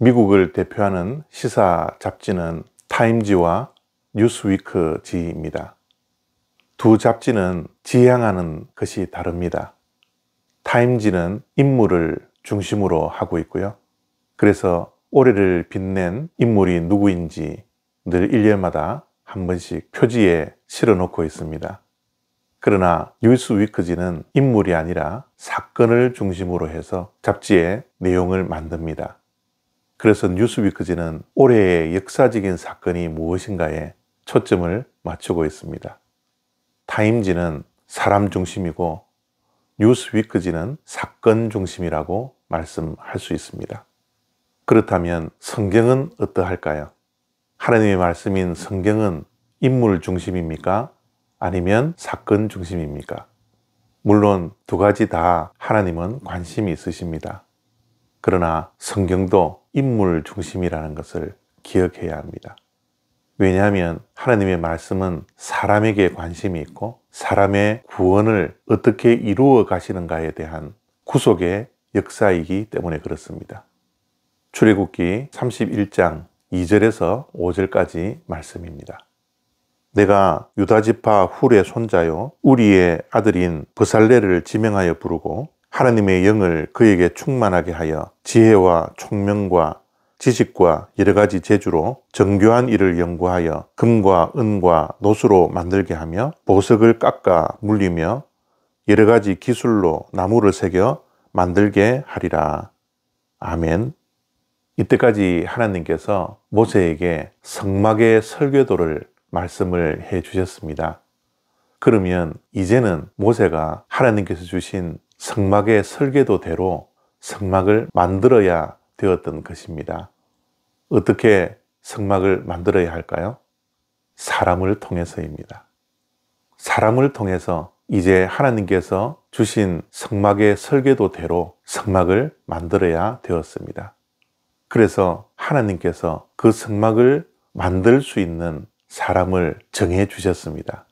미국을 대표하는 시사 잡지는 타임지와 뉴스위크지입니다. 두 잡지는 지향하는 것이 다릅니다. 타임지는 인물을 중심으로 하고 있고요. 그래서 올해를 빛낸 인물이 누구인지 늘 1년마다 한 번씩 표지에 실어놓고 있습니다. 그러나 뉴스위크지는 인물이 아니라 사건을 중심으로 해서 잡지의 내용을 만듭니다. 그래서 뉴스위크지는 올해의 역사적인 사건이 무엇인가에 초점을 맞추고 있습니다. 타임지는 사람 중심이고 뉴스위크지는 사건 중심이라고 말씀할 수 있습니다. 그렇다면 성경은 어떠할까요? 하나님의 말씀인 성경은 인물 중심입니까? 아니면 사건 중심입니까? 물론 두 가지 다 하나님은 관심이 있으십니다. 그러나 성경도 인물 중심이라는 것을 기억해야 합니다. 왜냐하면 하나님의 말씀은 사람에게 관심이 있고 사람의 구원을 어떻게 이루어 가시는가에 대한 구속의 역사이기 때문에 그렇습니다. 출애굽기 31장 2절에서 5절까지 말씀입니다. 내가 유다지파 훌의 손자요 우리의 아들인 브살렐을 지명하여 부르고 하나님의 영을 그에게 충만하게 하여 지혜와 총명과 지식과 여러 가지 재주로 정교한 일을 연구하여 금과 은과 노수로 만들게 하며 보석을 깎아 물리며 여러 가지 기술로 나무를 새겨 만들게 하리라. 아멘. 이때까지 하나님께서 모세에게 성막의 설계도를 말씀을 해 주셨습니다. 그러면 이제는 모세가 하나님께서 주신 성막의 설계도대로 성막을 만들어야 되었던 것입니다. 어떻게 성막을 만들어야 할까요? 사람을 통해서입니다. 사람을 통해서 이제 하나님께서 주신 성막의 설계도대로 성막을 만들어야 되었습니다. 그래서 하나님께서 그 성막을 만들 수 있는 사람을 정해 주셨습니다.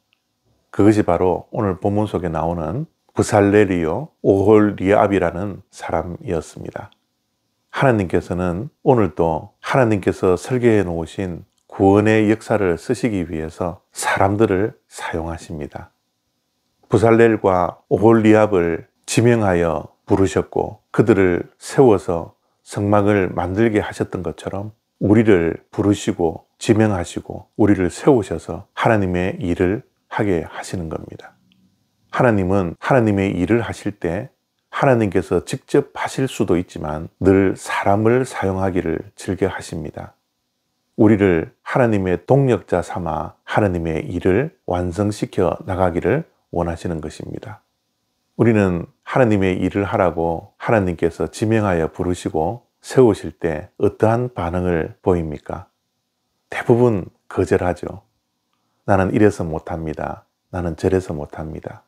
그것이 바로 오늘 본문 속에 나오는 브살렐이요 오홀리압이라는 사람이었습니다. 하나님께서는 오늘도 하나님께서 설계해 놓으신 구원의 역사를 쓰시기 위해서 사람들을 사용하십니다. 브살렐과 오홀리압을 지명하여 부르셨고 그들을 세워서 성막을 만들게 하셨던 것처럼 우리를 부르시고 지명하시고 우리를 세우셔서 하나님의 일을 하게 하시는 겁니다. 하나님은 하나님의 일을 하실 때 하나님께서 직접 하실 수도 있지만 늘 사람을 사용하기를 즐겨 하십니다. 우리를 하나님의 동력자 삼아 하나님의 일을 완성시켜 나가기를 원하시는 것입니다. 우리는 하나님의 일을 하라고 하나님께서 지명하여 부르시고 세우실 때 어떠한 반응을 보입니까? 대부분 거절하죠. 나는 이래서 못합니다. 나는 저래서 못합니다.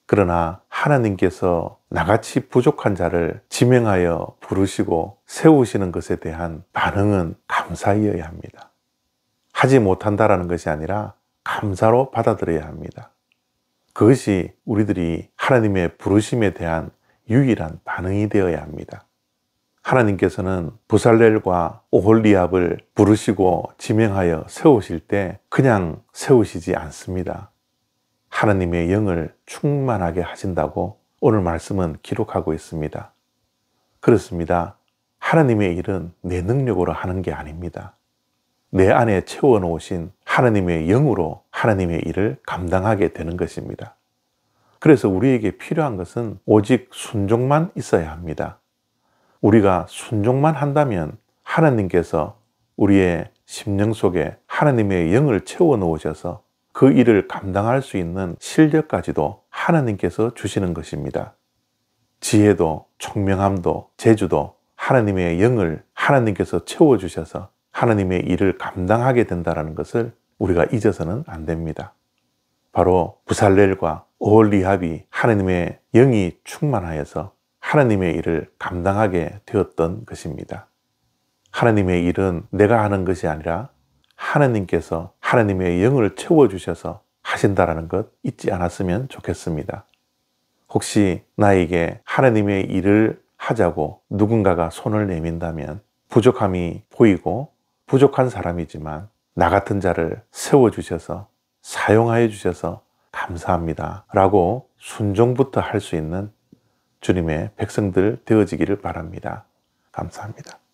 그러나 하나님께서 나같이 부족한 자를 지명하여 부르시고 세우시는 것에 대한 반응은 감사이어야 합니다. 하지 못한다라는 것이 아니라 감사로 받아들여야 합니다. 그것이 우리들이 하나님의 부르심에 대한 유일한 반응이 되어야 합니다. 하나님께서는 브살렐과 오홀리압을 부르시고 지명하여 세우실 때 그냥 세우시지 않습니다. 하나님의 영을 충만하게 하신다고 오늘 말씀은 기록하고 있습니다. 그렇습니다. 하나님의 일은 내 능력으로 하는 게 아닙니다. 내 안에 채워놓으신 하나님의 영으로 하나님의 일을 감당하게 되는 것입니다. 그래서 우리에게 필요한 것은 오직 순종만 있어야 합니다. 우리가 순종만 한다면 하나님께서 우리의 심령 속에 하나님의 영을 채워놓으셔서 그 일을 감당할 수 있는 실력까지도 하나님께서 주시는 것입니다. 지혜도 총명함도 재주도 하나님의 영을 하나님께서 채워주셔서 하나님의 일을 감당하게 된다는 것을 우리가 잊어서는 안 됩니다. 바로 브살렐과 오홀리압이 하나님의 영이 충만하여서 하나님의 일을 감당하게 되었던 것입니다. 하나님의 일은 내가 하는 것이 아니라 하나님께서 하나님의 영을 채워주셔서 하신다라는 것 잊지 않았으면 좋겠습니다. 혹시 나에게 하나님의 일을 하자고 누군가가 손을 내민다면 부족함이 보이고 부족한 사람이지만 나 같은 자를 세워주셔서 사용하여 주셔서 감사합니다 라고 순종부터 할 수 있는 주님의 백성들 되어지기를 바랍니다. 감사합니다.